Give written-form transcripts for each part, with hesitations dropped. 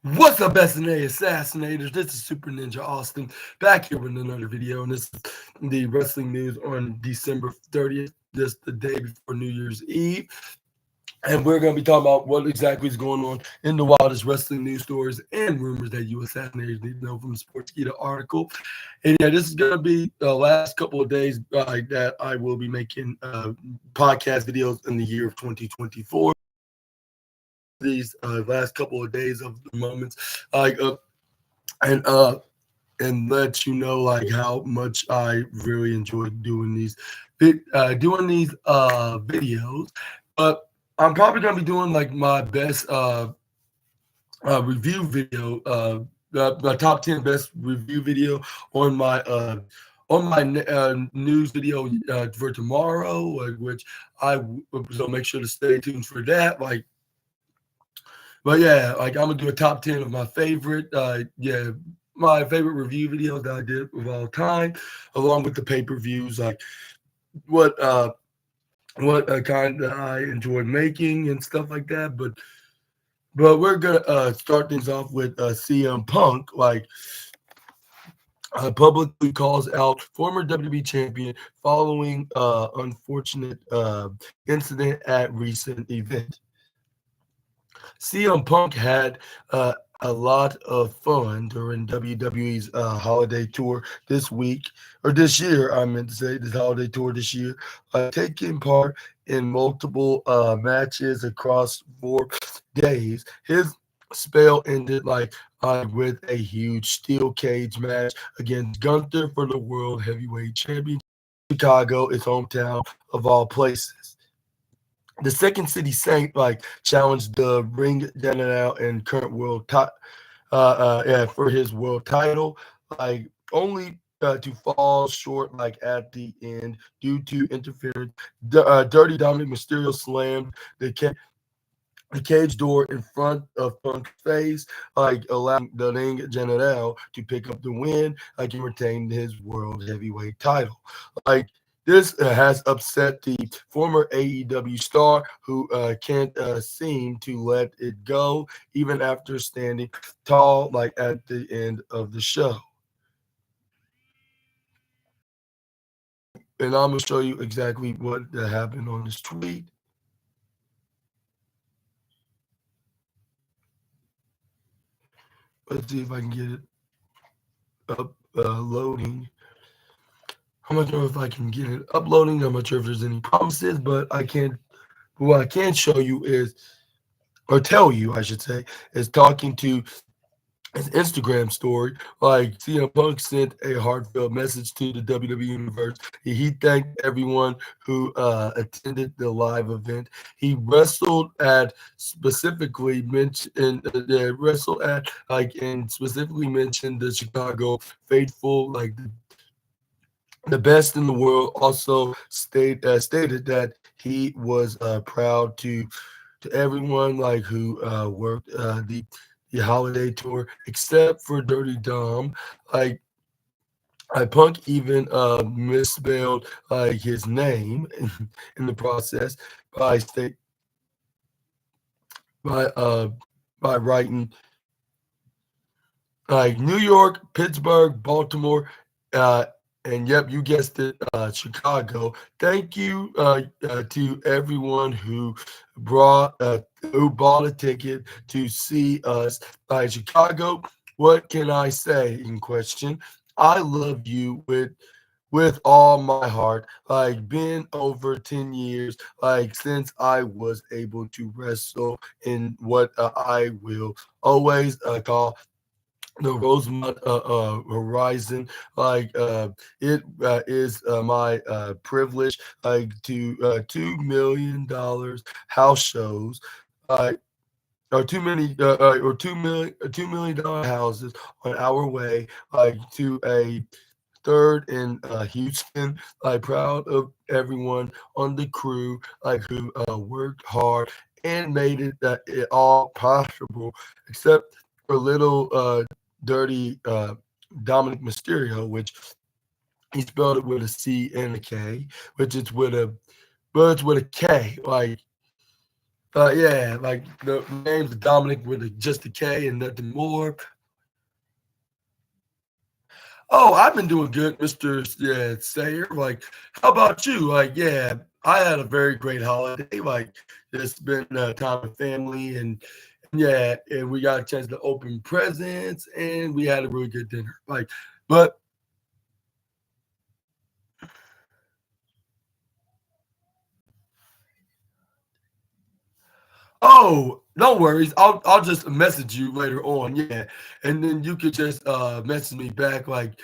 What's up, SNA Assassinators? This is Super Ninja Austin back here with another video, and this is the wrestling news on December 30th, just the day before New Year's Eve. And we're going to be talking about what exactly is going on in the wildest wrestling news stories and rumors that you Assassinators need to know from the Sportskeeda article. And yeah, this is going to be the last couple of days that I will be making podcast videos in the year of 2024. These last couple of days of the moments, and and let you know how much I really enjoy doing these videos. But I'm probably gonna be doing like my best review video, my top 10 best review video on my news video for tomorrow, which so make sure to stay tuned for that. But yeah, I'm gonna do a top 10 of my favorite, my favorite review videos that I did of all time, along with the pay-per-views, like what uh what kind that I enjoyed making and stuff like that. But we're gonna start things off with CM Punk, publicly calls out former WWE champion following unfortunate incident at recent event. CM Punk had a lot of fun during WWE's holiday tour this week, or this year, I meant to say, this holiday tour this year, taking part in multiple matches across 4 days. His spell ended with a huge steel cage match against Gunther for the World Heavyweight Championship. Chicago, his hometown of all places. The Second City Saint challenged the ring general and current world for his world title, only to fall short at the end due to interference. Dirty Dominic Mysterio slammed the cage door in front of Punk's face, allowing the ring general to pick up the win, and retain his world heavyweight title. This has upset the former AEW star who can't seem to let it go, even after standing tall, at the end of the show. And I'm going to show you exactly what happened on this tweet. Let's see if I can get it up loading. I'm not sure if I can get it uploading. I'm not sure if there's any promises, but I can't. What I can show you is, or tell you, I should say, is talking to his Instagram story. CM Punk sent a heartfelt message to the WWE Universe. He thanked everyone who attended the live event. He wrestled at specifically mentioned wrestled at and specifically mentioned the Chicago faithful, the best in the world. Also stated that he was proud to everyone who worked the holiday tour, except for Dirty Dom. Punk even misspelled his name in the process by state by by writing New York, Pittsburgh, Baltimore, and yep, you guessed it, Chicago. Thank you to everyone who bought a ticket to see us by Chicago. What can I say in question? I love you with all my heart. Been over 10 years since I was able to wrestle in what I will always call the Rosemont Horizon. It is my privilege to $2 million house shows, uh, or $2 million houses on our way to a third in Houston. Proud of everyone on the crew who worked hard and made it all possible, except for little dirty Dominic Mysterio, which he spelled it with a C and a K, which it's with a K. Yeah, like the name's Dominic with just a K and nothing more. Oh, I've been doing good, Mr. Yeah, Sayer. Like, how about you? Like, yeah, I had a very great holiday. Like, it's been time with family and yeah, and we got a chance to open presents and we had a really good dinner. Like, but oh, no worries. I'll just message you later on. Yeah, and then you could just message me back. Like,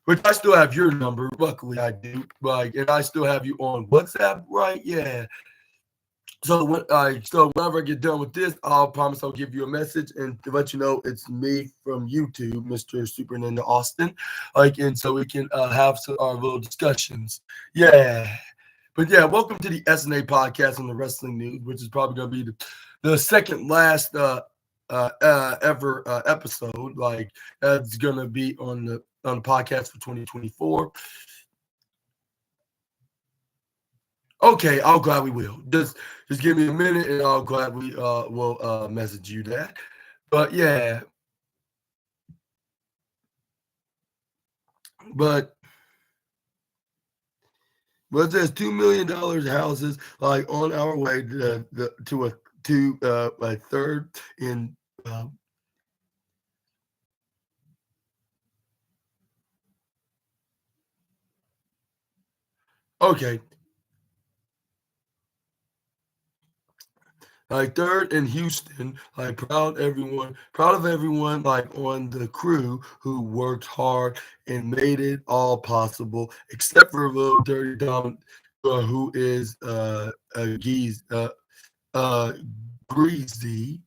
which I still have your number. Luckily, I do. Like, and I still have you on WhatsApp, right? Yeah. So whenever I get done with this, I'll promise I'll give you a message and to let you know it's me from YouTube, Mr. Superintendent Austin. Like, and so we can have some our little discussions. Yeah. But yeah, welcome to the SNA podcast on the wrestling news, which is probably going to be the second last ever episode. Like that's going to be on the podcast for 2024. Okay, I'll gladly will. Just give me a minute, and I'll gladly will message you that. But yeah, but but there's $2 million houses like on our way to a third in. Okay, like third in Houston, like proud of everyone like on the crew who worked hard and made it all possible, except for little dirty Dom, who is a uh greasy,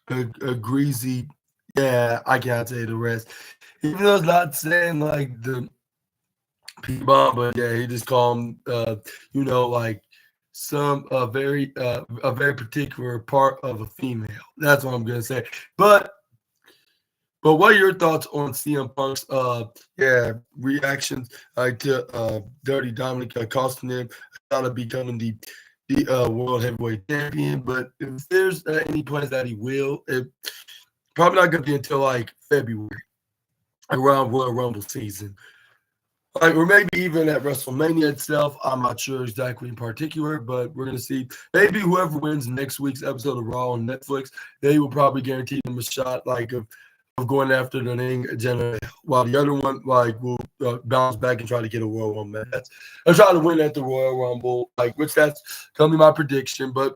a greasy. Yeah, I can't say the rest. Even though it's not saying like the P bomb, but yeah, he just called him, like some a very particular part of a female. That's what I'm gonna say. But what are your thoughts on CM Punk's reactions to Dirty Dominic costing him out of becoming the world heavyweight champion? But if there's any plans that he will, it probably not gonna be until like February around Royal Rumble season. Like, or maybe even at WrestleMania itself. I'm not sure exactly in particular, but we're gonna see. Maybe whoever wins next week's episode of Raw on Netflix, they will probably guarantee them a shot, like of going after the ring agenda, while the other one like will bounce back and try to get a Royal Rumble match. I'll try to win at the Royal Rumble, like which that's gonna be my prediction. But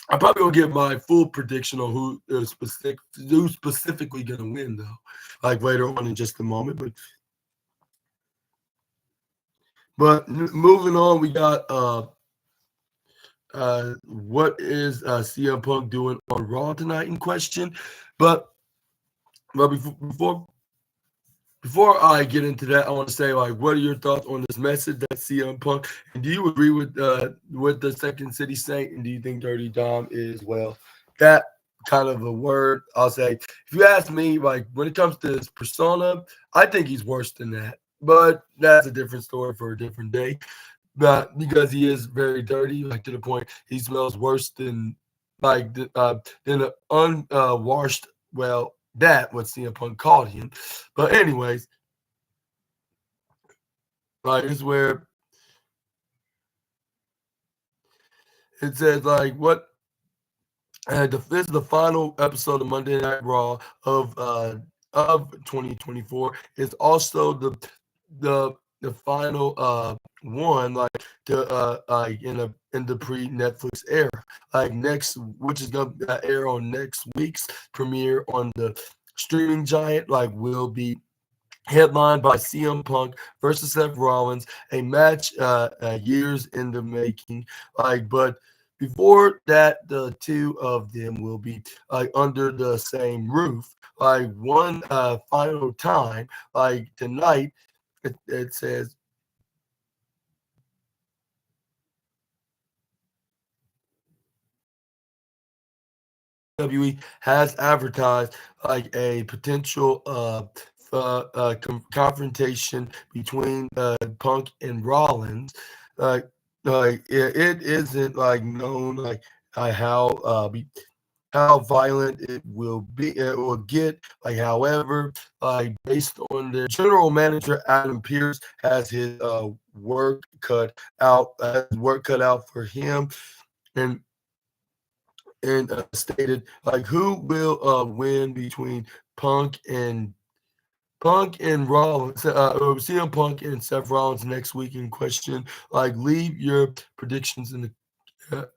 I'm probably gonna give my full prediction on who's specifically gonna win though, like later on in just a moment. But moving on, we got what is CM Punk doing on Raw tonight in question. But before I get into that, I want to say like, what are your thoughts on this message that CM Punk? And do you agree with the Second City Saint? And do you think Dirty Dom is well that kind of a word? I'll say if you ask me, like when it comes to his persona, I think he's worse than that. But that's a different story for a different day. But because he is very dirty, like to the point he smells worse than than an unwashed. Well, that what CM Punk called him. But anyways, like it's where it says like what this is the final episode of Monday Night Raw of 2024. It's also the final one like in the pre Netflix era, like next, which is gonna air on next week's premiere on the streaming giant, like will be headlined by CM Punk versus Seth Rollins, a match years in the making. But before that, the two of them will be under the same roof, like one final time. Like tonight, it says WWE has advertised like a potential confrontation between Punk and Rollins. Uh, like it isn't like known like how how violent it will be it will get. Like, however, like based on the general manager Adam Pierce has his work cut out for him, and stated like who will win between Punk and Rollins, CM Punk and Seth Rollins next week in question. Like, leave your predictions in the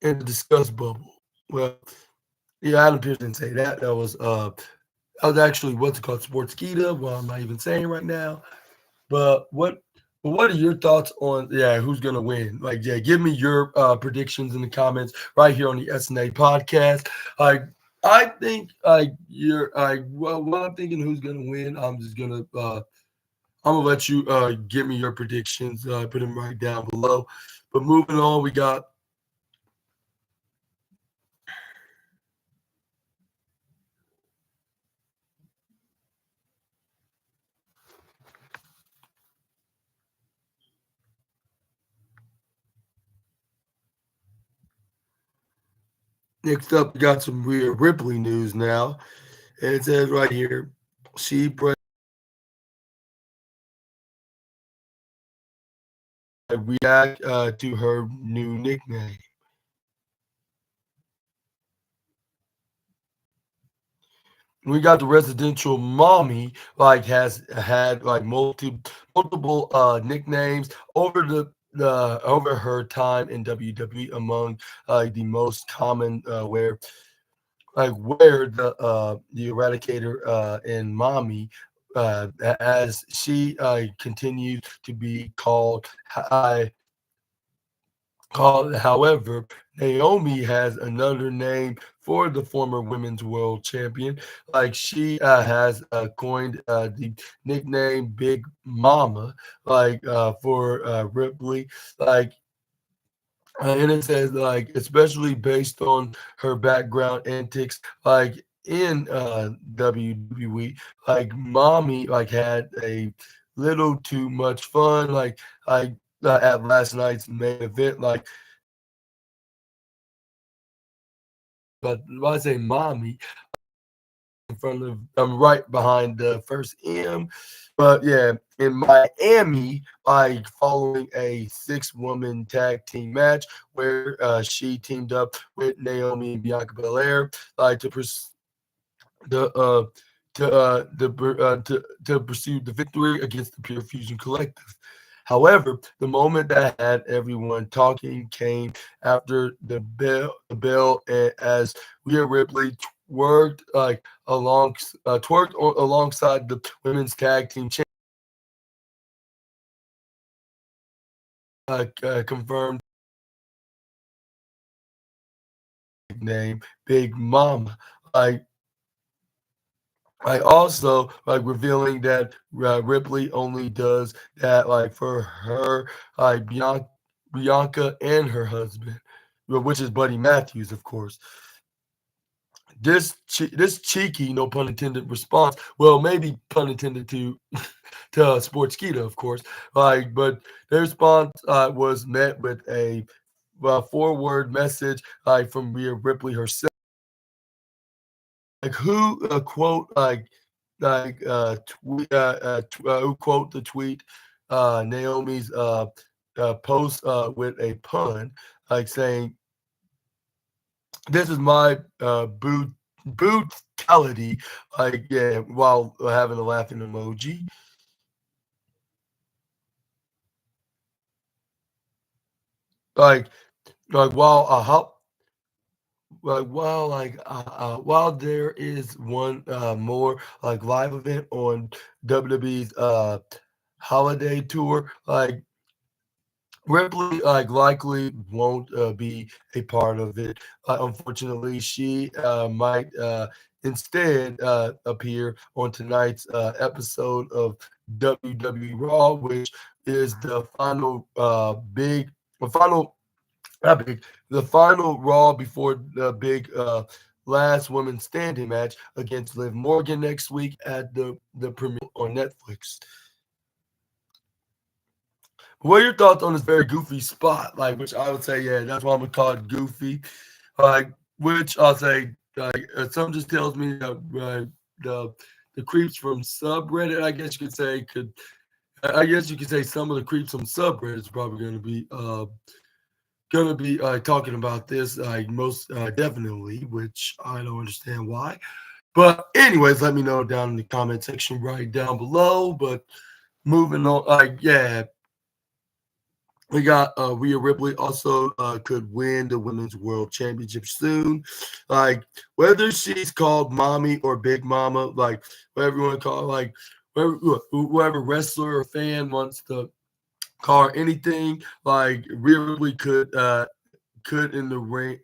discuss bubble. Well, yeah, Adam Pierce didn't say that. That was actually what's it called, Sportskeeda. Well, I'm not even saying right now. But what are your thoughts on who's gonna win? Like, yeah, give me your predictions in the comments right here on the SNA podcast. Like, I think you're well, what I'm thinking who's gonna win. I'm gonna let you give me your predictions. Put them right down below. But moving on, we got next up. We got some Rhea Ripley news now, and it says right here she react to her new nickname. We got the residential mommy like has had like multiple nicknames over the over her time in WWE. Among the most common where the eradicator and mommy as she continues to be called. However, Naomi has another name for the former women's world champion. Like, she has coined the nickname Big Mama, like for Ripley. Like, and it says like especially based on her background antics, like in WWE, like mommy like had a little too much fun, at last night's main event, like. But when I say mommy, in front of I'm right behind the first M. But yeah, in Miami, like following a six-woman tag team match where she teamed up with Naomi and Bianca Belair, like the to pursue the victory against the Pure Fusion Collective. However, the moment that had everyone talking came after the bell, as Rhea Ripley alongside the women's tag team champion, confirmed name Big Mama. Like, also like revealing that Ripley only does that like for her Bianca and her husband, which is Buddy Matthews, of course. This cheeky, no pun intended, response. Well, maybe pun intended to Sportskeeda, of course. But their response was met with a forward message from Rhea Ripley herself. Like, who quote who quote the tweet Naomi's post with a pun, like saying, "This is my brutality," like, yeah, while having a laughing emoji. Like like while how while there is one more like live event on WWE's holiday tour, like Ripley likely won't be a part of it. Unfortunately, she might instead appear on tonight's episode of WWE Raw, which is the final not big, the final Raw before the big last woman standing match against Liv Morgan next week at the premiere on Netflix. What are your thoughts on this very goofy spot? Like, which I would say, yeah, that's why I'm gonna call it goofy. Like, which I'll say, like, some just tells me that the the creeps from subreddit, I guess you could say, could I guess you could say some of the creeps from subreddit is probably gonna be talking about this like most definitely, which I don't understand why. But anyways, let me know down in the comment section right down below. But moving on, like yeah, we got Rhea Ripley also could win the Women's World Championship soon. Like whether she's called mommy or big mama, like whatever you want to call it, like whoever wrestler or fan wants to call her anything, like Rhea Ripley could in the ring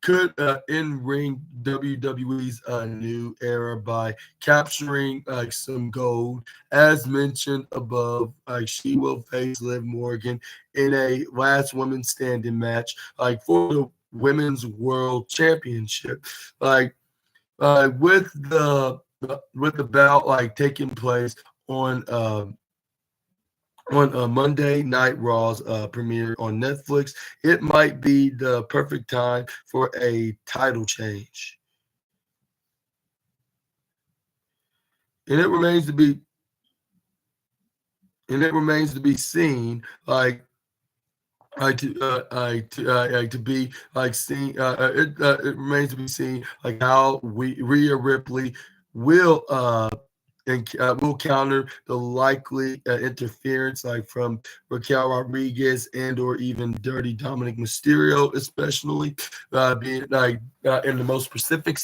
could in ring WWE's new era by capturing like some gold. As mentioned above, like she will face Liv Morgan in a last woman standing match, like for the Women's World Championship. Like with the bout like taking place on Monday Night Raw's premiere on Netflix, it might be the perfect time for a title change. And it remains to be seen, to be like seen. It remains to be seen like how Rhea Ripley will and will counter the likely interference like from Raquel Rodriguez and or even Dirty Dominic Mysterio, especially being like in the most specific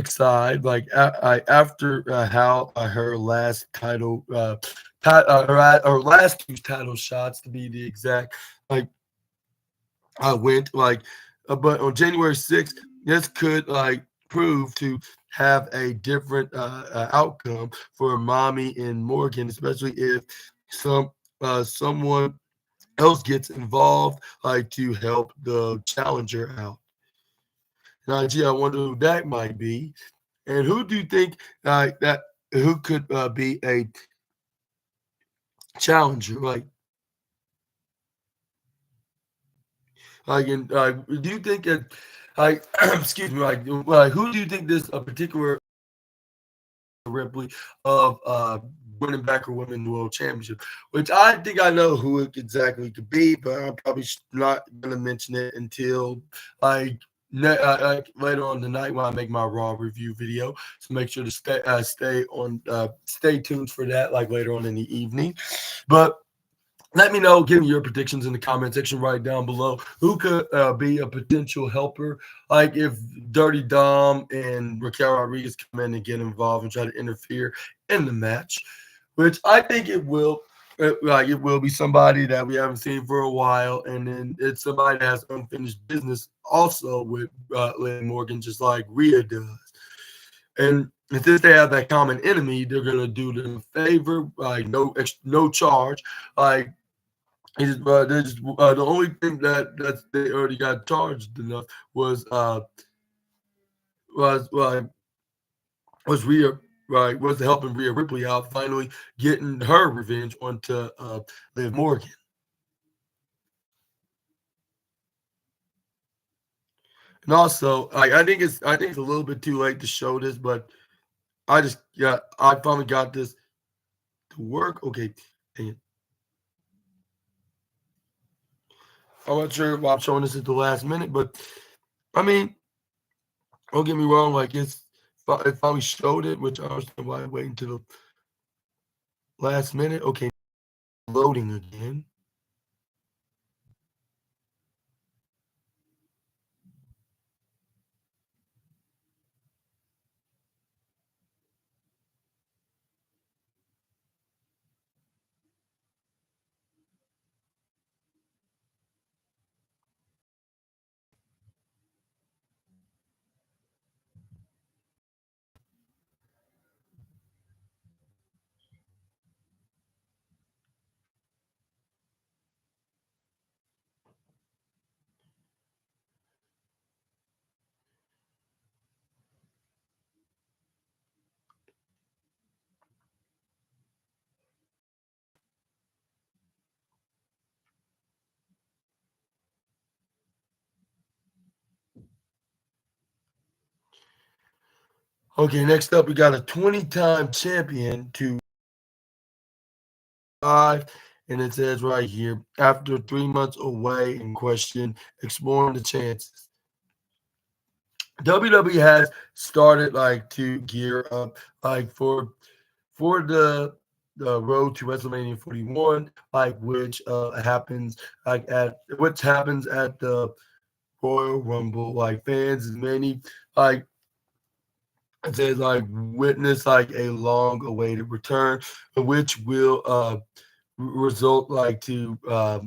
side, like after how her last title, her last two title shots to be the exact, like I went like, but on January 6th, this could like prove to have a different outcome for Mommy and Morgan, especially if someone else gets involved, like to help the challenger out. Now, gee, I wonder who that might be, and who do you think that who could be a challenger? Do you think that, like, excuse me, like, who do you think this a particular Ripley of winning back her women's world championship? Which I think I know who it exactly could be, but I'm probably not gonna mention it until like. Like later on tonight when I make my raw review video, so make sure to stay tuned for that. Like later on in the evening, but let me know, give me your predictions in the comment section right down below. Who could be a potential helper? Like if Dirty Dom and Raquel Rodriguez come in and get involved and try to interfere in the match, which I think it will. Like it will be somebody that we haven't seen for a while, and then it's somebody that has unfinished business also with Liv Morgan, just like Rhea does. And since they have that common enemy, they're gonna do them a favor, like no charge, like the only thing that they already got charged enough was was uh, was Rhea was helping Rhea Ripley out, finally getting her revenge onto Liv Morgan. And also, I think it's a little bit too late to show this, but I finally got this to work. Okay, dang it. I'm not sure why I'm showing this at the last minute, but I mean, don't get me wrong, like it finally showed it, which I understand why I'm waiting to the last minute. Okay, loading again. Okay, next up we got a 20-time champion to 5, and it says right here, after 3 months away in question, exploring the chances. WWE has started like to gear up like for the road to WrestleMania 41, like which happens at the Royal Rumble. Like fans, as many like it says like witness like a long awaited return, which will result like to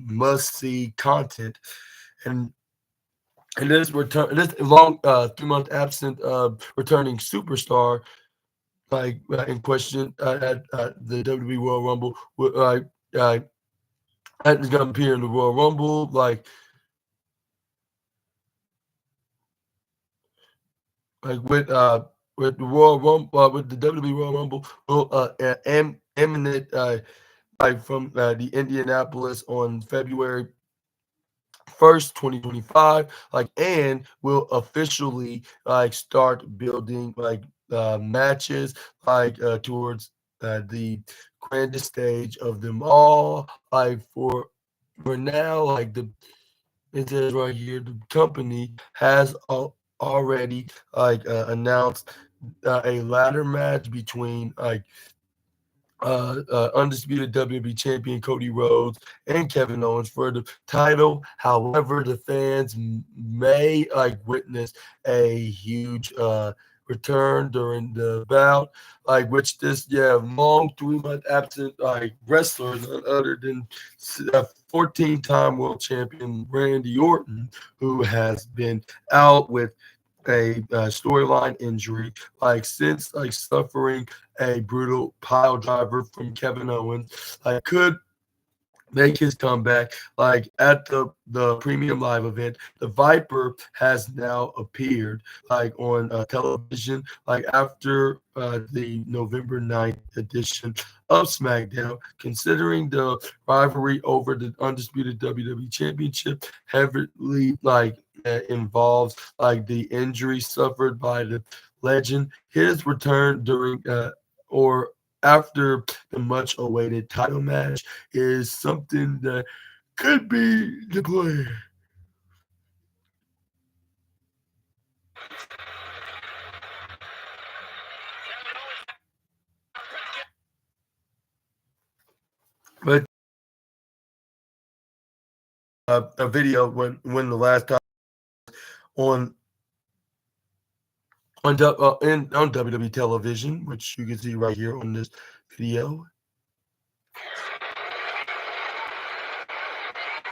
must see content and this long 3 month absent returning superstar like in question at the WWE Royal Rumble uh, is going to appear in the Royal Rumble like with the Royal Rumble with the WWE Royal Rumble will emanate like from the Indianapolis on February 1st, 2025, like, and will officially like start building like matches like towards the grandest stage of them all. Like for now, like it says right here, the company has already like announced a ladder match between like undisputed WWE champion Cody Rhodes and Kevin Owens for the title. However, the fans may like witness a huge return during the bout, like which this long 3 month absent like wrestler none other than 14-time world champion Randy Orton, who has been out with a storyline injury, like since like suffering a brutal pile driver from Kevin Owens, like could make his comeback like at the premium live event. The Viper has now appeared like on television like after the November 9th edition of SmackDown, considering the rivalry over the undisputed WWE championship heavily like involves like the injury suffered by the legend. His return during or after the much awaited title match is something that could be the plan. But a video when the last time on on WWE television, which you can see right here on this video.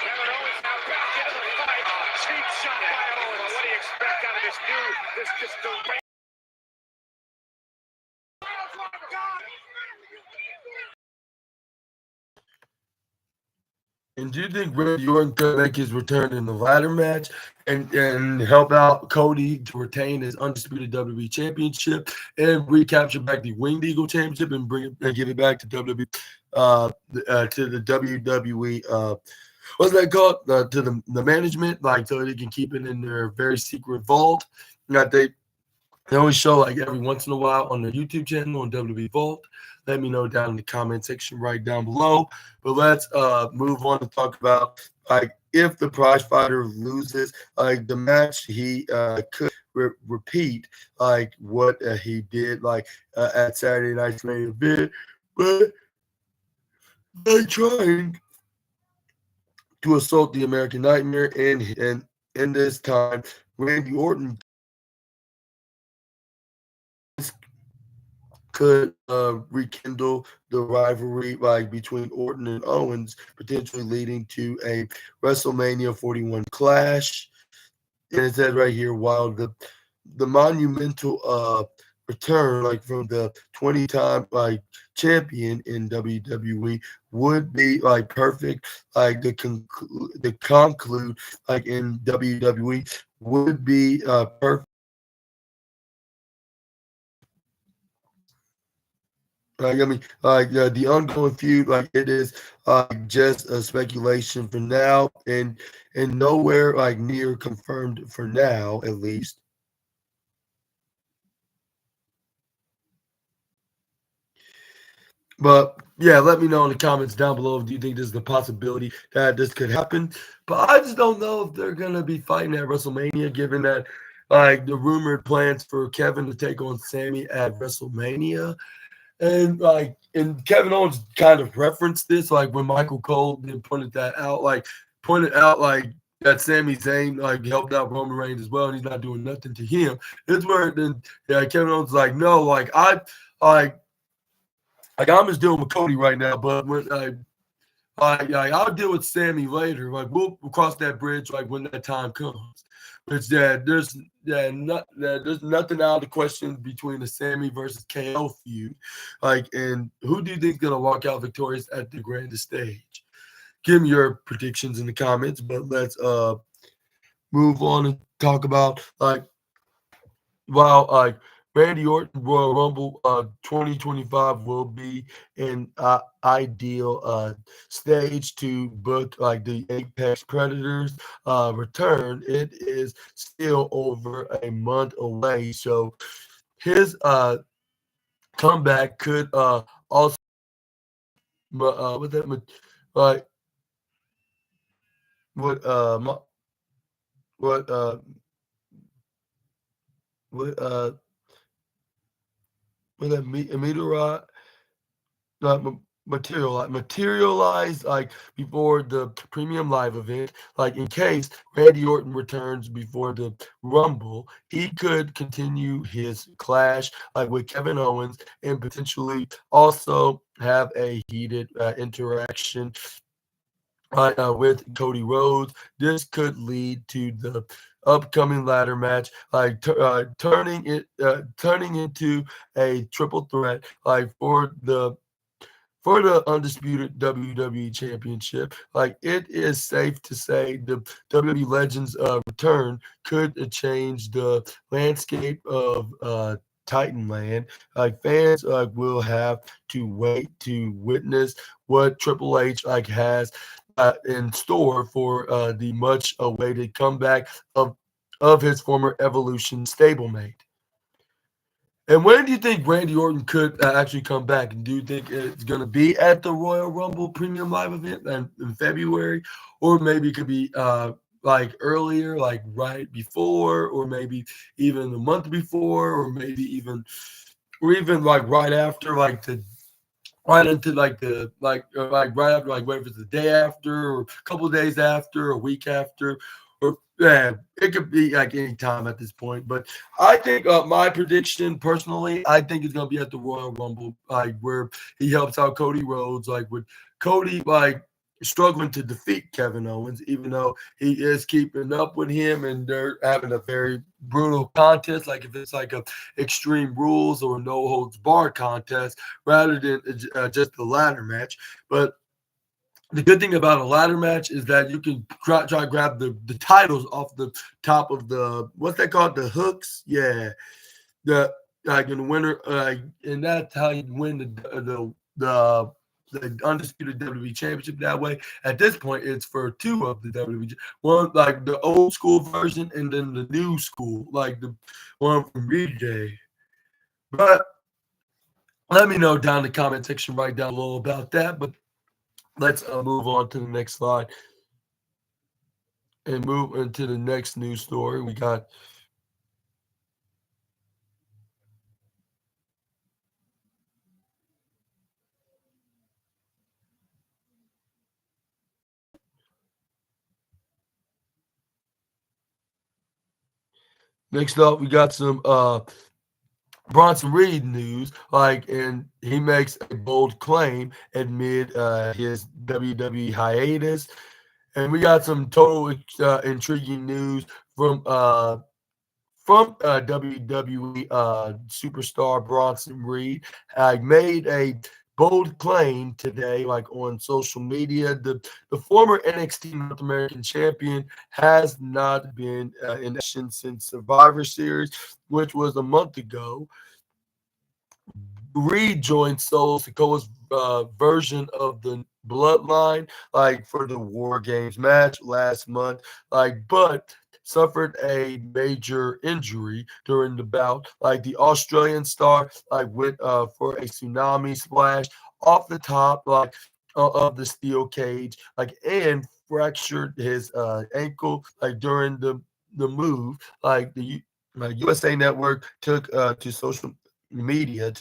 Kevin Owens now back into the fight. Cheap shot by Owens. What do you expect out of this just deranged? And do you think Randy Orton could make his return in the ladder match and help out Cody to retain his undisputed WWE championship and recapture back the Winged Eagle championship and bring it and give it back to WWE to the WWE what's that called to the management, like so they can keep it in their very secret vault that they always show like every once in a while on the YouTube channel on WWE Vault. Let me know down in the comment section right down below. But let's move on to talk about like if the prize fighter loses, like the match he could repeat like what he did like at Saturday night's main event, but by trying to assault the American Nightmare and in this time Randy Orton could rekindle the rivalry like between Orton and Owens, potentially leading to a WrestleMania 41 clash. And it said right here, while the monumental return like from the 20-time like champion in WWE would be like perfect, like the conclude like in WWE would be perfect. Like I mean, like the ongoing feud, like it is just a speculation for now, and nowhere like near confirmed for now, at least. But yeah, let me know in the comments down below. Do you think there's the possibility that this could happen? But I just don't know if they're gonna be fighting at WrestleMania, given that like the rumored plans for Kevin to take on Sammy at WrestleMania. And Kevin Owens kind of referenced this, like when Michael Cole then pointed out like that Sami Zayn like helped out Roman Reigns as well, and he's not doing nothing to him. It's where then Kevin Owens is like, no, like like I'm just dealing with Cody right now, but when I'll deal with Sammy later. Like we'll cross that bridge like when that time comes. It's that there's nothing out of the question between the Sammy versus KO feud. Like, and who do you think is gonna walk out victorious at the grandest stage? Give me your predictions in the comments, but let's move on and talk about like Randy Orton Royal Rumble 2025 will be an ideal stage to book like the Apex Predators return. It is still over a month away, so his comeback could also what that like what what what what that meteorite not materialize like before the premium live event. Like in case Randy Orton returns before the Rumble, he could continue his clash like with Kevin Owens and potentially also have a heated interaction with Cody Rhodes. This could lead to the upcoming ladder match, like turning into a triple threat, like for the undisputed WWE Championship. Like it is safe to say the WWE Legends return could change the landscape of Titanland. Like fans will have to wait to witness what Triple H like has in store for the much awaited comeback of his former Evolution stablemate. And when do you think Randy Orton could actually come back? And do you think it's going to be at the Royal Rumble Premium Live event in February, or maybe it could be like earlier, like right before, or maybe even a month before, or even like right after, like the right into like right after, like whether it's the day after, or a couple of days after, a week after, or yeah, it could be like any time at this point. But I think my prediction personally, I think it's gonna be at the Royal Rumble, like where he helps out Cody Rhodes, like with Cody like struggling to defeat Kevin Owens, even though he is keeping up with him and they're having a very brutal contest. Like if it's like a extreme rules or no holds barred contest rather than just the ladder match. But the good thing about a ladder match is that you can try to grab the titles off the top of the what's that called, the hooks, yeah, the like in the winner, and that's how you win the undisputed WWE championship that way. At this point, it's for two of the WWE, one like the old school version and then the new school, like the one from BJ. But let me know down in the comment section right down below about that. But let's move on to the next slide and move into the next news story. We got next up, we got some Bronson Reed news, like, and he makes a bold claim amid his WWE hiatus, and we got some total intriguing news from WWE superstar Bronson Reed. I made a bold claim today, like on social media. The former NXT North American champion has not been in action since Survivor Series, which was a month ago. Reed joined Solo Sikoa's version of the Bloodline, like for the War Games match last month, but suffered a major injury during the bout. Like the Australian star, like went for a tsunami splash off the top, like of the steel cage, like, and fractured his ankle, like during the move. Like like USA Network took to social media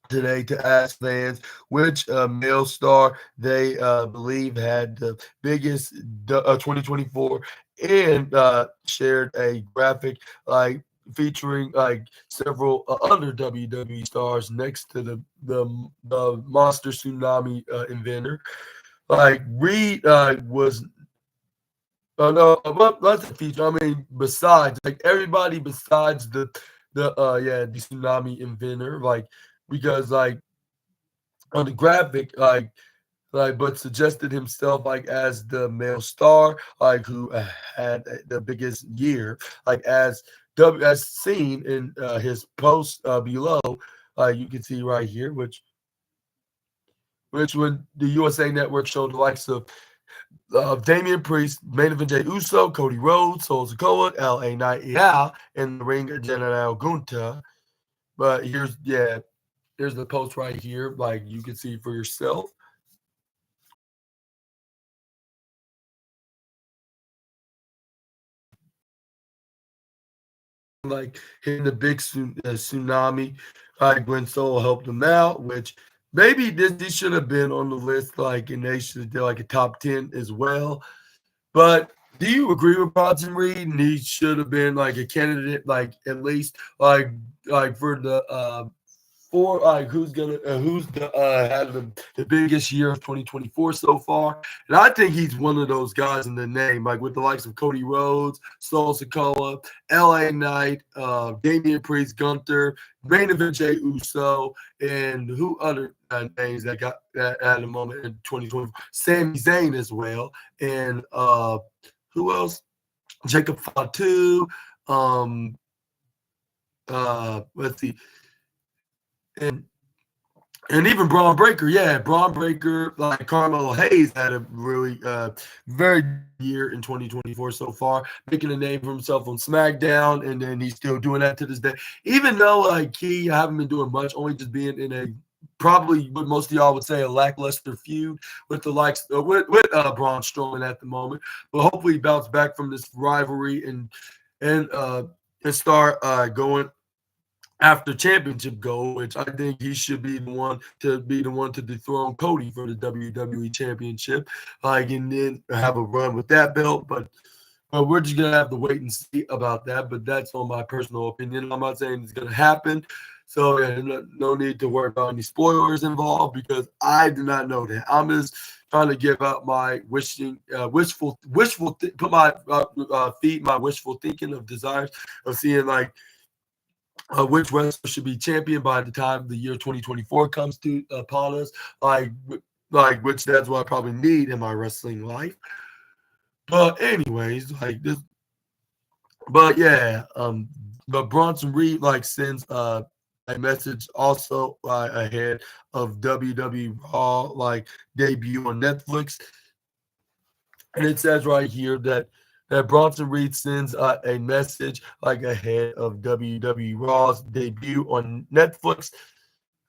today to ask fans which male star they believe had the biggest 2024, and shared a graphic like featuring like several other WWE stars next to the monster tsunami inventor. Like Reed was no, well, that's a feature. I mean, besides like everybody besides the tsunami inventor, like because like on the graphic, but suggested himself like as the male star, like who had the biggest year, like as seen in his post below. You can see right here, which when the USA Network showed the likes of Damian Priest, main event Jey Uso, Cody Rhodes, Sol Sikoa, LA Knight, yeah, in the ring, General Gunta. But here's the post right here, like you can see for yourself. Like hitting the big tsunami, like when Solo helped him out, which maybe this should have been on the list, like, and they should have did like a top 10 as well. But do you agree with Bronson Reed? And he should have been like a candidate, like at least like for the for like who's the had the biggest year of 2024 so far. And I think he's one of those guys in the name, like with the likes of Cody Rhodes, Sol Sikoa, LA Knight, Damian Priest, Gunther, main event Jey Uso, and who other names that got that at the moment in 2024? Sami Zayn as well. And who else? Jacob Fatu. Um, let's see. And even Braun Breaker, yeah, Braun Breaker, like Carmelo Hayes had a really very good year in 2024 so far, making a name for himself on SmackDown, and then he's still doing that to this day. Even though like he haven't been doing much, only just being in a probably what most of y'all would say a lackluster feud with the likes with Braun Strowman at the moment, but hopefully he bounce back from this rivalry and uh and start going after championship goal, which I think he should be the one to dethrone Cody for the WWE championship, like, and then have a run with that belt. But we're just gonna have to wait and see about that. But that's on my personal opinion. I'm not saying it's gonna happen. So yeah, no need to worry about any spoilers involved because I do not know that. I'm just trying to give out my put my feed my wishful thinking of desires of seeing like which wrestler should be champion by the time the year 2024 comes to upon us, like which that's what I probably need in my wrestling life. But anyways, like this, but yeah, but Bronson Reed like sends a message also ahead of WWE Raw like debut on Netflix, and it says right here that Bronson Reed sends a message like ahead of WWE Raw's debut on Netflix.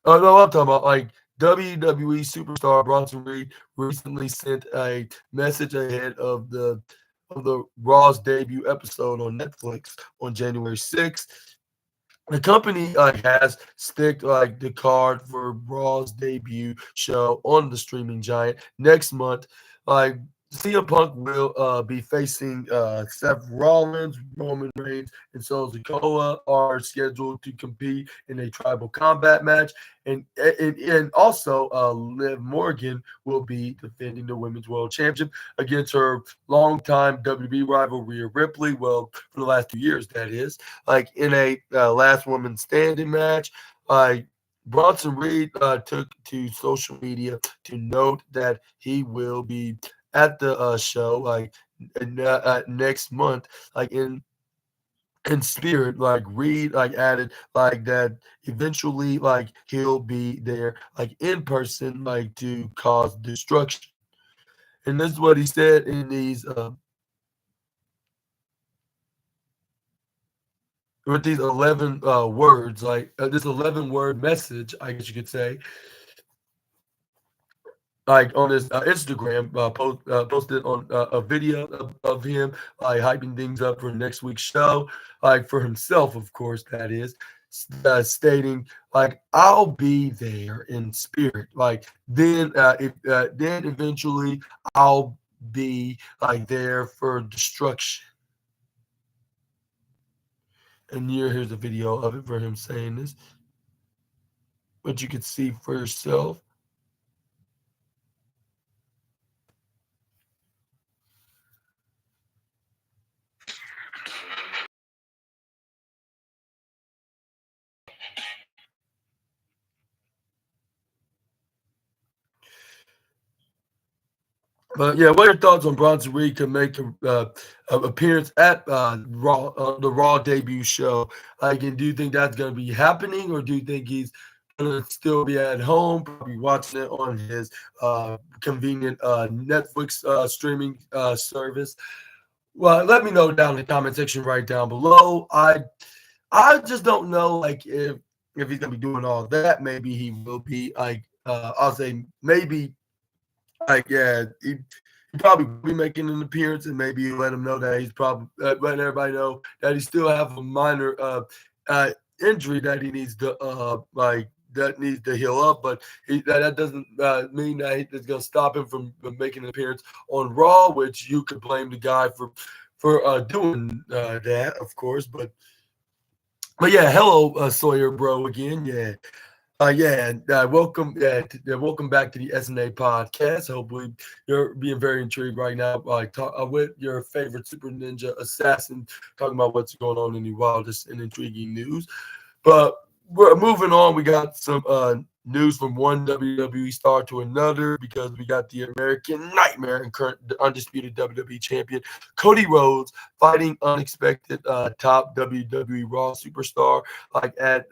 Oh no, I'm talking about like WWE superstar Bronson Reed recently sent a message ahead of the Raw's debut episode on Netflix on January 6th. The company has sticked like the card for Raw's debut show on the streaming giant next month. Like CM Punk will be facing Seth Rollins, Roman Reigns, and Solo Sikoa are scheduled to compete in a tribal combat match, and also Liv Morgan will be defending the Women's World Championship against her longtime WWE rival Rhea Ripley. Well, for the last 2 years, that is like in a last woman standing match. Like Bronson Reed took to social media to note that he will be at the show like next month, like in spirit. Like Reed like added like that eventually like he'll be there like in person like to cause destruction. And this is what he said in these with these 11 words, like this 11 word message, I guess you could say. like on his Instagram, posted on a video of him like hyping things up for next week's show, like for himself, of course, that is, stating like I'll be there in spirit. Like then eventually I'll be like there for destruction. And here's a video of it for him saying this, but you can see for yourself. But yeah, what are your thoughts on Bronson Reed to make a appearance at Raw, the Raw debut show? Like, and do you think that's going to be happening, or do you think he's going to still be at home, probably watching it on his convenient Netflix streaming service? Well, let me know down in the comment section right down below. I just don't know, like if he's going to be doing all that. Maybe he will be like I'll say maybe like, yeah, he probably will be making an appearance, and maybe you let him know that he's probably letting everybody know that he still have a minor injury that he needs to like that needs to heal up, but that doesn't mean that it's going to stop him from making an appearance on Raw, which you could blame the guy for doing that, of course. But yeah, hello Sawyer, bro, again. Welcome. Welcome back to the SNA podcast. Hopefully, you're being very intrigued right now. With your favorite super ninja assassin, talking about what's going on in the wildest and intriguing news. But we're moving on. We got some news from one WWE star to another because we got the American Nightmare and current undisputed WWE champion Cody Rhodes fighting unexpected top WWE Raw superstar like at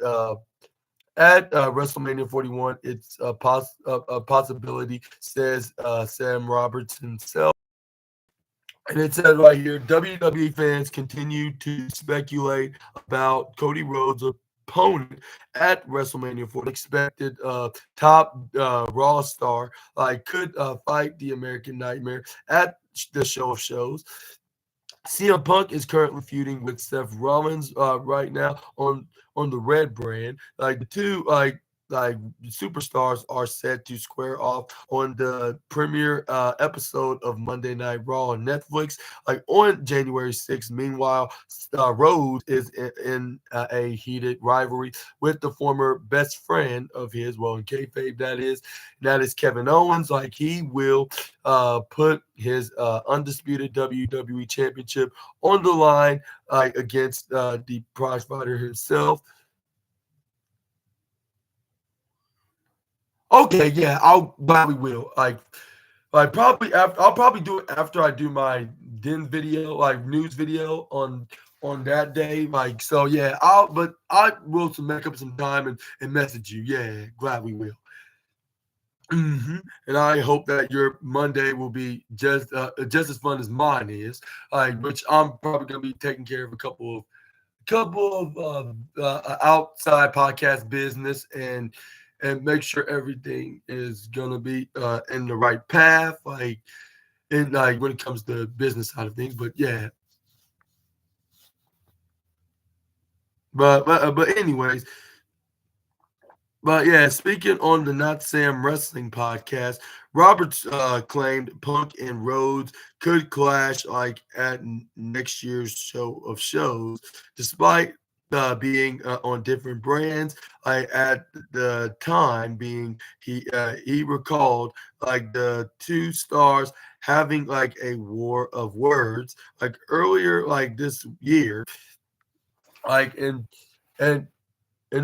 WrestleMania 41. It's a possibility, says Sam Roberts himself. And it says right here, WWE fans continue to speculate about Cody Rhodes' opponent at WrestleMania 40. Expected top Raw star like could fight the American Nightmare at the show of shows. CM Punk is currently feuding with Seth Rollins right now on the Red brand. Like the two like superstars are set to square off on the premiere episode of Monday Night Raw on Netflix, like on January 6th. Meanwhile, Rhodes is in a heated rivalry with the former best friend of his, well, in kayfabe that is Kevin Owens. Like he will put his undisputed WWE Championship on the line against the prize fighter himself. Okay, yeah, I'll gladly will. Like probably after I'll probably do it after I do my din video, like news video on that day. Like so, yeah. I will make up some time and message you. Yeah, glad we will. And I hope that your Monday will be just as fun as mine is. Like, which I'm probably gonna be taking care of a couple of outside podcast business and make sure everything is gonna be in the right path. Like when it comes to business side of things. But yeah, but anyways. But yeah, speaking on the Not Sam Wrestling podcast, Roberts claimed Punk and Rhodes could clash like at next year's show of shows, despite being on different brands. Like at the time, being he recalled like the two stars having like a war of words like earlier like this year, like and and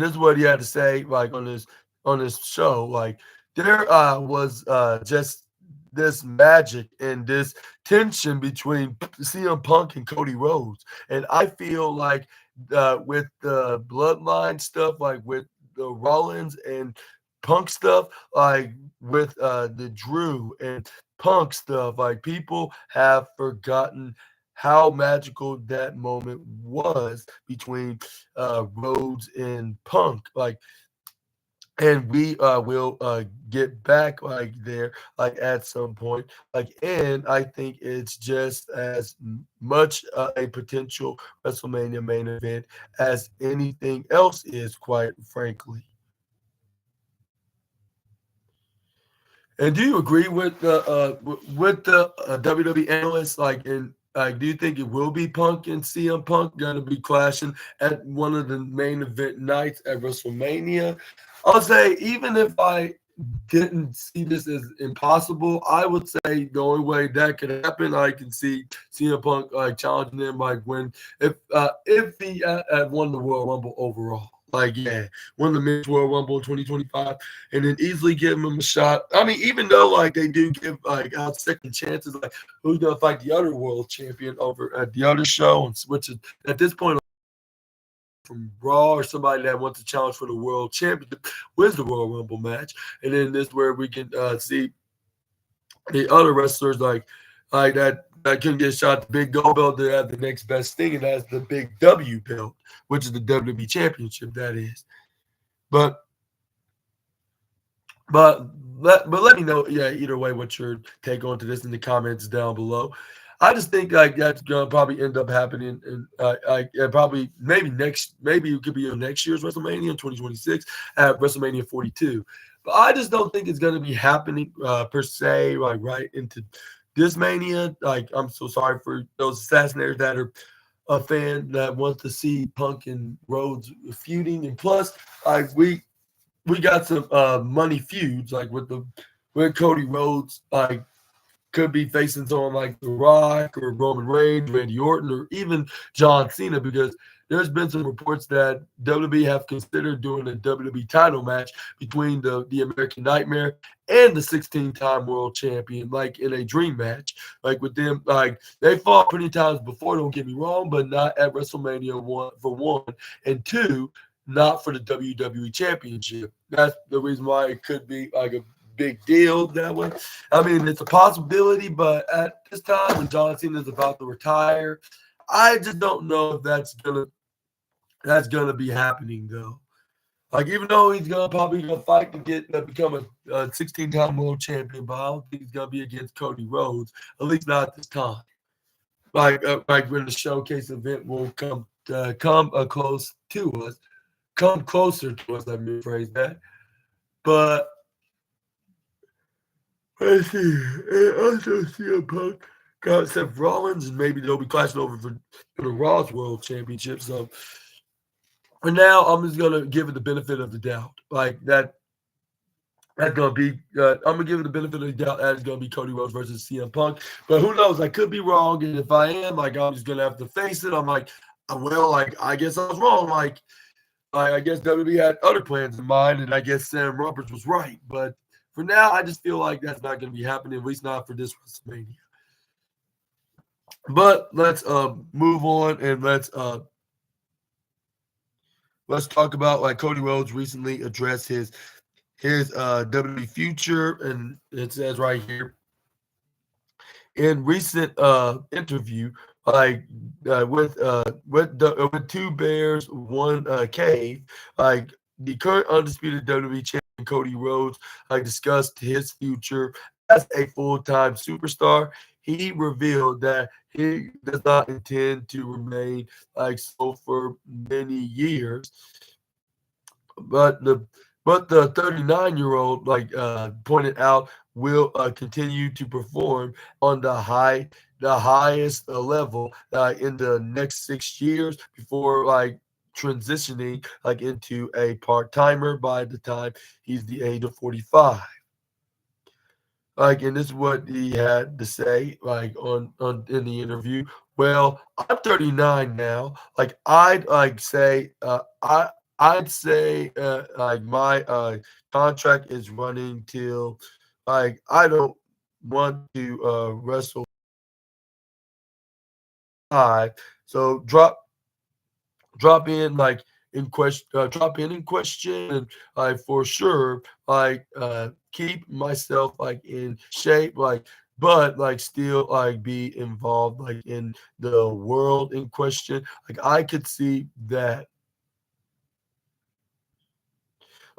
this is what he had to say like on this show. Like there was just this magic and this tension between CM Punk and Cody Rhodes. And I feel like with the bloodline stuff, like with the Rollins and Punk stuff, like with the Drew and Punk stuff, like people have forgotten how magical that moment was between Rhodes and Punk. Like and we will get back like there like at some point, like, and I think it's just as much a potential WrestleMania main event as anything else is, quite frankly. And do you agree with the WWE analysts? Like, in do you think it will be Punk and CM Punk going to be clashing at one of the main event nights at WrestleMania? I'll say, even if I didn't see this as impossible, I would say the only way that could happen, I can see CM Punk like challenging him, like, when if he had won the Royal Rumble overall. Like, yeah, won the Men's Royal Rumble in 2025, and then easily give him a shot. I mean, even though like they do give like out second chances, like who's gonna fight the other world champion over at the other show, and which is at this point from Raw, or somebody that wants to challenge for the world championship wins the Royal Rumble match, and then this is where we can see the other wrestlers like that couldn't get a shot at the big gold belt. They have the next best thing, and that's the big W belt, which is the WWE Championship. That is, but but let me know, yeah, either way, what your take on to this in the comments down below. I just think like that's gonna probably end up happening, and probably maybe it could be on next year's WrestleMania in 2026 at WrestleMania 42. But I just don't think it's gonna be happening per se, like right into this mania. Like, I'm so sorry for those assassinators that are a fan that wants to see Punk and Rhodes feuding, and plus, like we got some money feuds, like with Cody Rhodes, like could be facing someone like The Rock or Roman Reigns, Randy Orton, or even John Cena, because there's been some reports that WWE have considered doing a WWE title match between the American Nightmare and the 16-time world champion, like in a dream match, like with them. Like, they fought pretty times before, don't get me wrong, but not at WrestleMania, one for one, and two, not for the WWE Championship. That's the reason why it could be like a big deal that way. I mean, it's a possibility, but at this time when John Cena is about to retire, I just don't know if that's gonna be happening though. Like, even though he's gonna probably gonna fight to get become a 16-time world champion, but I don't think he's gonna be against Cody Rhodes, at least not this time. Like when the showcase event will come close to us, come closer to us. Let me rephrase that. But let's see. And also CM Punk got Seth Rollins, and maybe they'll be clashing over for the Raw's World Championship. So for now, I'm just gonna give it the benefit of the doubt. Like that's gonna be. I'm gonna give it the benefit of the doubt. That is gonna be Cody Rhodes versus CM Punk. But who knows? I could be wrong, and if I am, like, I'm just gonna have to face it. I'm like, well, like, I guess I was wrong. Like, I guess WWE had other plans in mind, and I guess Sam Roberts was right. But for now, I just feel like that's not going to be happening, at least not for this WrestleMania. But let's move on, and let's talk about, like, Cody Rhodes recently addressed his WWE future, and it says right here, in recent interview, like with Two Bears, One Cave, like the current undisputed WWE champion Cody Rhodes, like, discussed his future as a full-time superstar. He revealed that he does not intend to remain like so for many years, but the 39-year-old, like, pointed out, will continue to perform on the highest level in the next 6 years before, like, transitioning like into a part-timer by the time he's the age of 45. Like, and this is what he had to say, like, on in the interview. Well, I'm 39 now. Like, I'd say like my contract is running till, like, I don't want to wrestle live. So drop in question, and like, for sure, like, keep myself like in shape, like, but like still like be involved like in the world in question. Like, I could see that.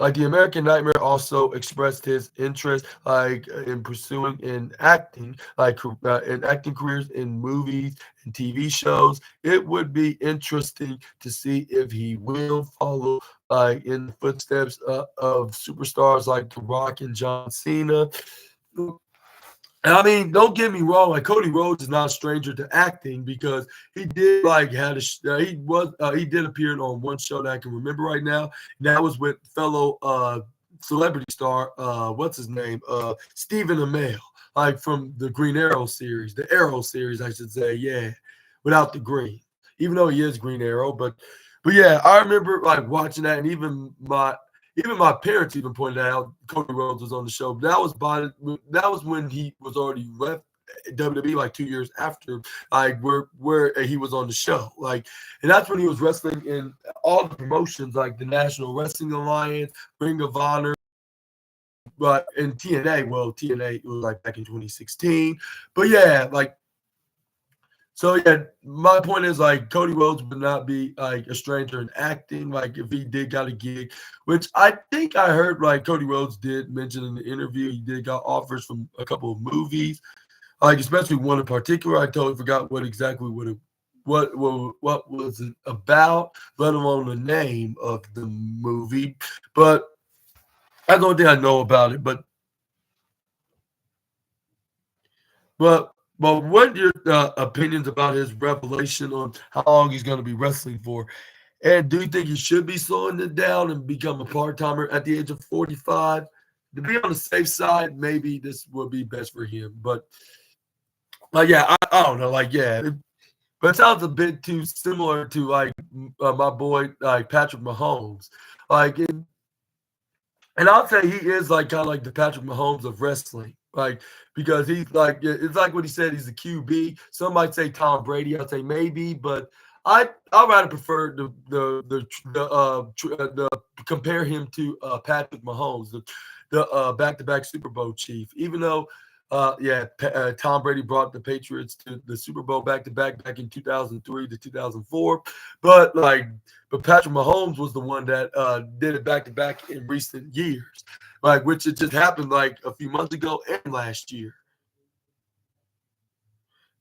Like the American Nightmare also expressed his interest, like in pursuing in acting, in acting careers in movies and TV shows. It would be interesting to see if he will follow like in the footsteps of superstars like The Rock and John Cena. And I mean, don't get me wrong. Like Cody Rhodes is not a stranger to acting because he did like had a he did appear on one show that I can remember right now. And that was with fellow celebrity star what's his name Stephen Amell, like from the Green Arrow series, the Arrow series, I should say. Yeah, without the green, even though he is Green Arrow, but yeah, I remember like watching that, and even my parents even pointed out Cody Rhodes was on the show. That was when he was already left WWE like 2 years after, like where he was on the show. Like, and that's when he was wrestling in all the promotions, like the National Wrestling Alliance, Ring of Honor, but in TNA. Well, TNA was like back in 2016. But yeah, like so yeah, my point is like Cody Rhodes would not be like a stranger in acting. Like if he did got a gig, which I think I heard like Cody Rhodes did mention in the interview, he did got offers from a couple of movies, like especially one in particular. I totally forgot what exactly would have what was it about, let alone the name of the movie. But I don't think I know about it. But what are your opinions about his revelation on how long he's going to be wrestling for? And do you think he should be slowing it down and become a part timer at the age of 45? To be on the safe side, maybe this would be best for him. But yeah, I don't know. Like, yeah, but it sounds a bit too similar to like my boy, like Patrick Mahomes. Like, and I'll say he is like kind of like the Patrick Mahomes of wrestling, like because he's like it's like what he said. He's a QB. Some might say Tom Brady. I'd say maybe, but I rather prefer the compare him to Patrick Mahomes, the back-to-back Super Bowl chief. Even though, Tom Brady brought the Patriots to the Super Bowl back-to-back back in 2003 to 2004, but like. But Patrick Mahomes was the one that did it back to back in recent years, like which it just happened like a few months ago and last year.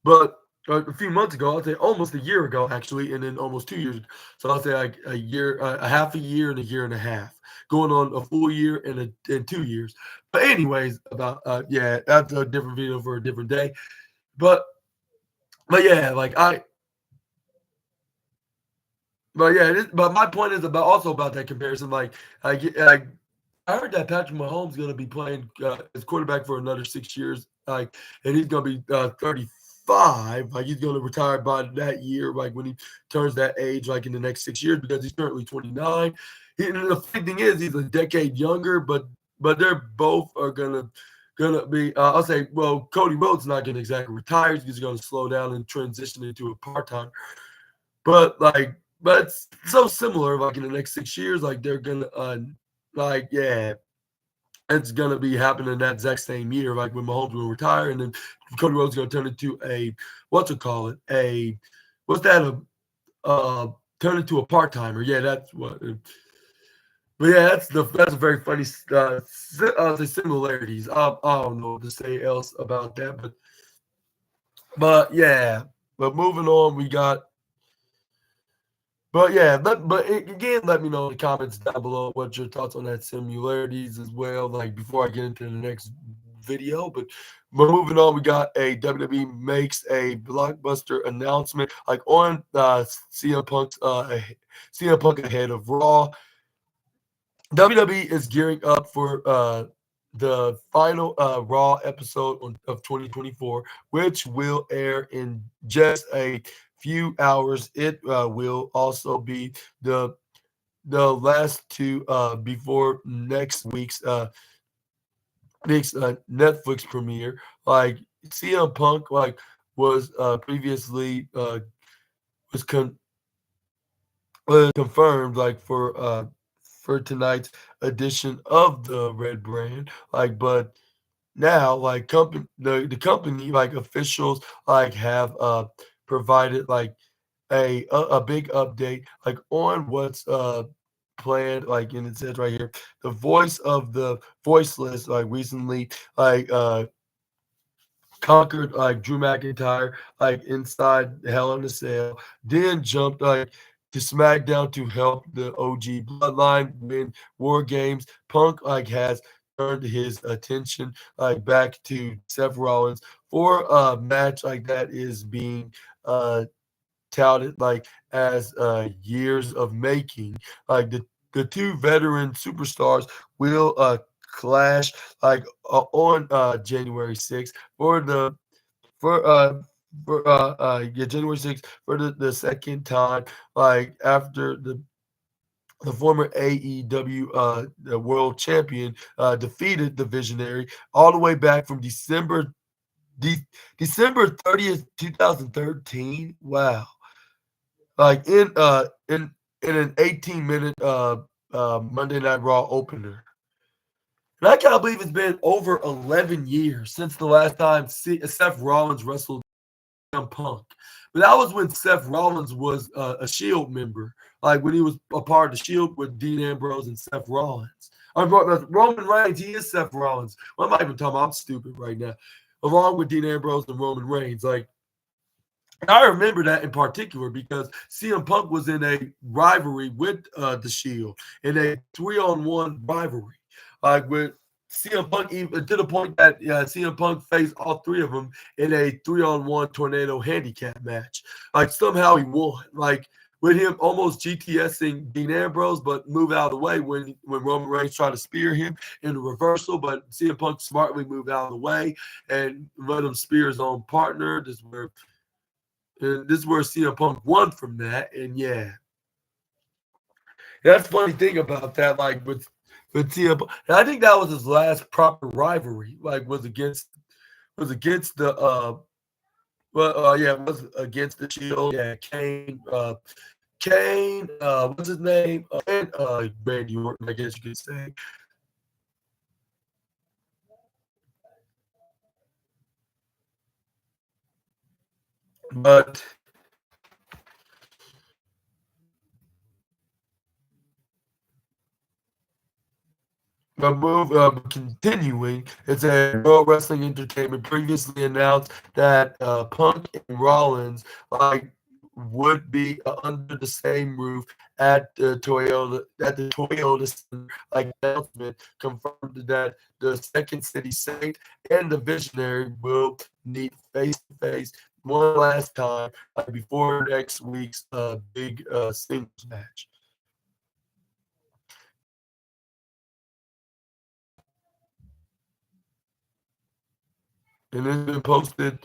But a few months ago, I'd say almost a year ago actually, and then almost 2 years. So I'll say like a year, a half a year, and a year and a half, going on a full year and 2 years. But anyways, about that's a different video for a different day. But yeah, like but my point is about that comparison. Like, I heard that Patrick Mahomes is going to be playing as quarterback for another 6 years. Like, and he's going to be 35. Like, he's going to retire by that year. Like when he turns that age, like in the next 6 years, because he's currently 29. And the funny thing is, he's a decade younger, but they're both are gonna be. I'll say, well, Cody Rhodes not going to exactly retire. He's going to slow down and transition into a part time. But it's so similar. Like in the next 6 years, like they're gonna, it's gonna be happening that exact same year. Like when Mahomes will retire, and then Cody Rhodes is gonna turn into a what's it call it a what's that turn into a part timer. Yeah, that's what. But yeah, that's a very funny the similarities. I don't know what to say else about that, but yeah. But moving on, we got. But yeah, again, let me know in the comments down below what your thoughts on that similarities as well. Like before I get into the next video, but moving on, we got a WWE makes a blockbuster announcement, like on CM Punk ahead of Raw. WWE is gearing up for the final Raw episode of 2024, which will air in just a few hours. It will also be the last two before next Netflix premiere. Like CM Punk, like was previously was confirmed like for tonight's edition of the Red Brand. Like, but now like the company like officials like have provided like a big update like on what's planned, like, and it says right here, the voice of the voiceless, like, recently, like, conquered, like, Drew McIntyre, like, inside Hell in a Cell, then jumped, like, to SmackDown to help the OG Bloodline win War Games. Punk, like, has turned his attention, like, back to Seth Rollins for a match like that is being touted, like, as years of making. Like, the two veteran superstars will clash, like, on January 6th for the for yeah, January 6th for the second time, like, after the former AEW the world champion defeated the Visionary all the way back from December 30th, 2013. Wow. Like, in an 18-minute Monday Night Raw opener. And I can't believe it's been over 11 years since the last time Seth Rollins wrestled Punk. But that was when Seth Rollins was a Shield member, like when he was a part of the Shield with Dean Ambrose and Seth Rollins. Roman Reigns, he is Seth Rollins. What am I even talking about? I'm stupid right now. Along with Dean Ambrose and Roman Reigns, like, I remember that in particular because CM Punk was in a rivalry with the Shield, in a 3-on-1 rivalry, like with CM Punk, even to the point that CM Punk faced all three of them in a 3-on-1 tornado handicap match. Like, somehow he won, like, with him almost GTSing Dean Ambrose, but move out of the way when Roman Reigns tried to spear him in a reversal, but CM Punk smartly moved out of the way and let him spear his own partner. This is where CM Punk won from that, and yeah, that's the funny thing about that. Like, with CM Punk, and I think that was his last proper rivalry. Like, was against the it was against the Shield. Yeah, Kane, what's his name? And Randy Orton, I guess you could say. But continuing, it's a World Wrestling Entertainment previously announced that Punk and Rollins, like, would be under the same roof at the Toyota Center. Like, announcement confirmed that the Second City Saint and the Visionary will meet face to face one last time, like, before next week's big singles match. And it's been posted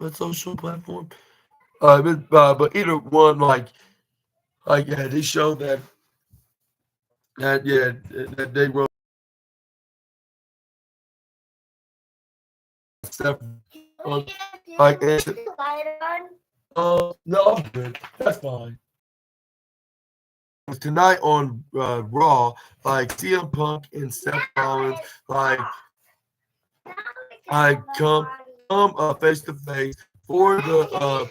on social platform. But either one, like, yeah, they show that they wrote stuff on, like, no, I'm good. That's fine. Tonight on Raw, like, CM Punk and Seth Rollins, like come face to face for the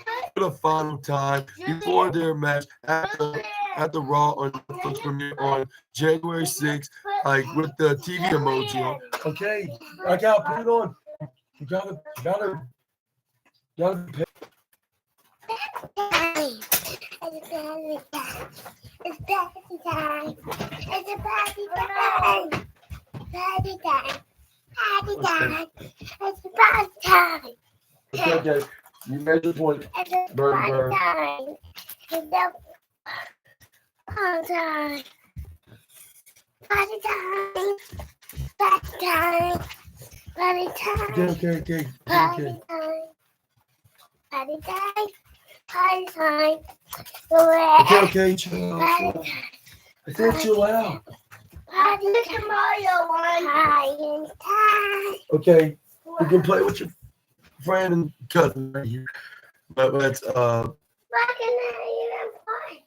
final time before their match at the Raw on Netflix premiere on January 6th, like, with the TV emoji on. Okay, I gotta put it on. You gotta pay. It's party time. It's a party time. Party time. Party time. It's a party time. Okay. You made your point. It's a party time. It's a party time. Party time. Party time. Party time. Okay. Party time. Party time. Party time. Okay, chill out. I said chill out. Party time. Okay, you can play with your friend and cousin right here. But let's Why can I even play?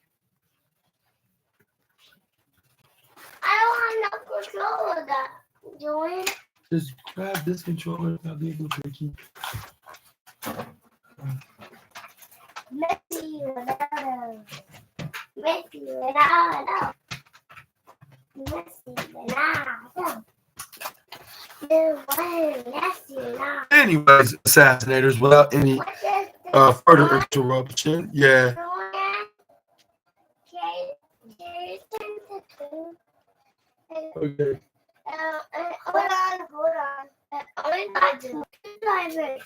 I don't have no control of that, Joanne. just grab this controller. I'll be able to keep. Maybe without a Messi, Ronaldo. Messi, Ronaldo. Messi, Ronaldo. Anyways, Assassinators, without any What is the further interruption, yeah. Okay. Hold on. Only got two drivers.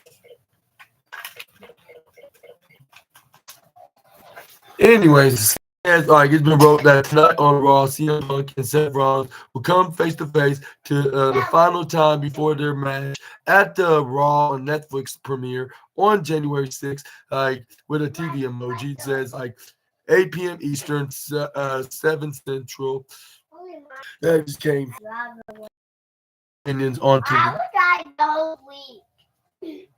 Anyways, it's been wrote that tonight on Raw, CM Punk and Seth Rollins will come face to face to the final time before their match at the Raw on Netflix premiere on January 6th, with a TV emoji. It says 8 p.m. Eastern, 7 Central. That just came opinions onto I the. was died the whole week.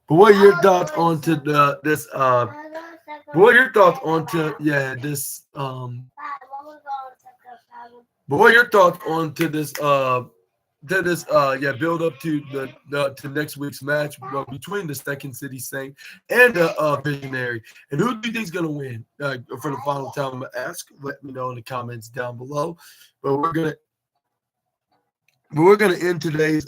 But what are your thoughts onto this? What are your thoughts onto this? But what are your thoughts onto this? Build up to to next week's match between the Second City Saint and the Visionary. And who do you think is gonna win for the final time? I'm gonna ask. Let me know in the comments down below. But we're gonna end today's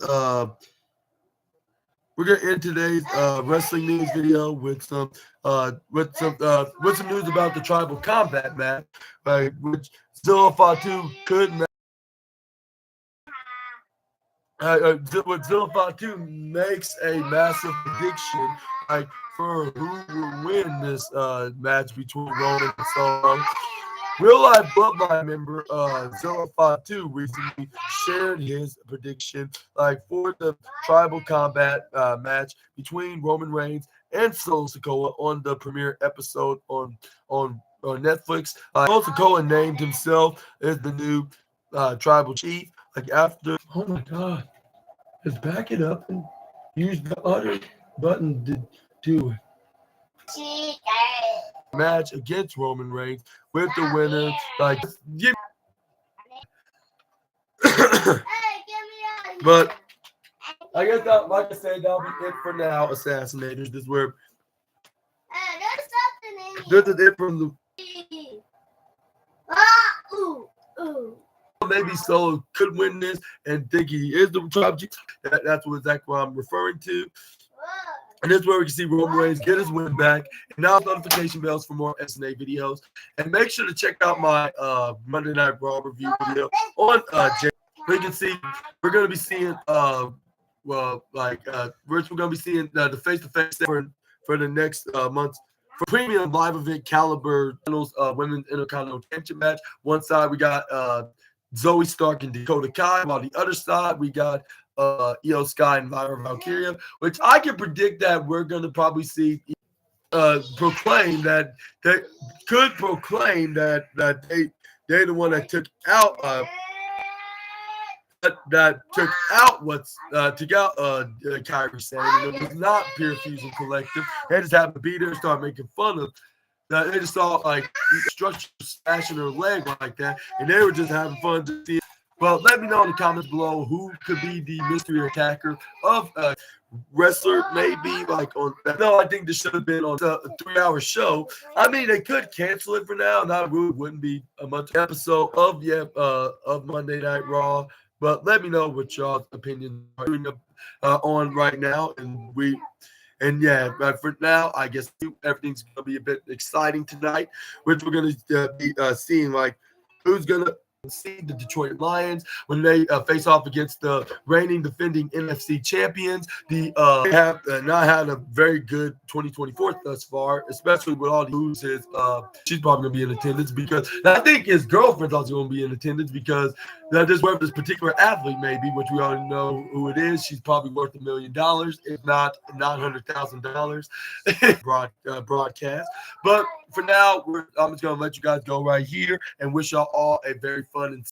wrestling news video with some news about the tribal combat match, which Zilla Fatu could. Zilla Fatu makes a massive prediction, for who will win this match between Roman and Solo. Real life Bloodline member Zilla Fatu recently shared his prediction for the tribal combat match between Roman Reigns and Solo Sikoa on the premiere episode on Netflix. Solo Sikoa named himself as the new tribal chief. After, oh my God, let's back it up and use the other button to do it. Match against Roman Reigns with the winner. But I guess like I said, that'll be it for now, Assassinators. This is it from the. Maybe Solo could win this and think he is the tribal chief. That's exactly what I'm referring to. And this is where we can see Roman Reigns get his win back. And now notification bells for more SNA videos. And make sure to check out my Monday Night Raw review video on we can see we're gonna be seeing we're gonna be seeing the face-to-face for the next month. For premium live event caliber finals women's intercontinental championship match. One side we got Zoe Stark and Dakota Kai, while the other side we got Io Sky and Lyra Valkyria, which I can predict that we're gonna probably see proclaim that they're the one that took out Kyrie Sane. It was not Pure Fusion Collective. They just happened to be there and start making fun of. They just saw structure smashing her leg like that, and they were just having fun to see it. Well, let me know in the comments below who could be the mystery attacker of wrestler, maybe on. No, I think this should have been on a 3-hour show. I mean, they could cancel it for now. That really wouldn't be a much episode of Monday Night Raw. But let me know what y'all's opinions are on right now, but for now, I guess everything's gonna be a bit exciting tonight, which we're gonna be seeing who's gonna see the Detroit Lions when they face off against the reigning defending NFC champions. They have not had a very good 2024 thus far, especially with all the losses. She's probably gonna be in attendance because I think his girlfriend's also gonna be in attendance because this whoever this particular athlete may be, which we already know who it is. She's probably worth $1 million, if not $900,000 broadcast. But for now, I'm just gonna let you guys go right here and wish y'all all a very fun and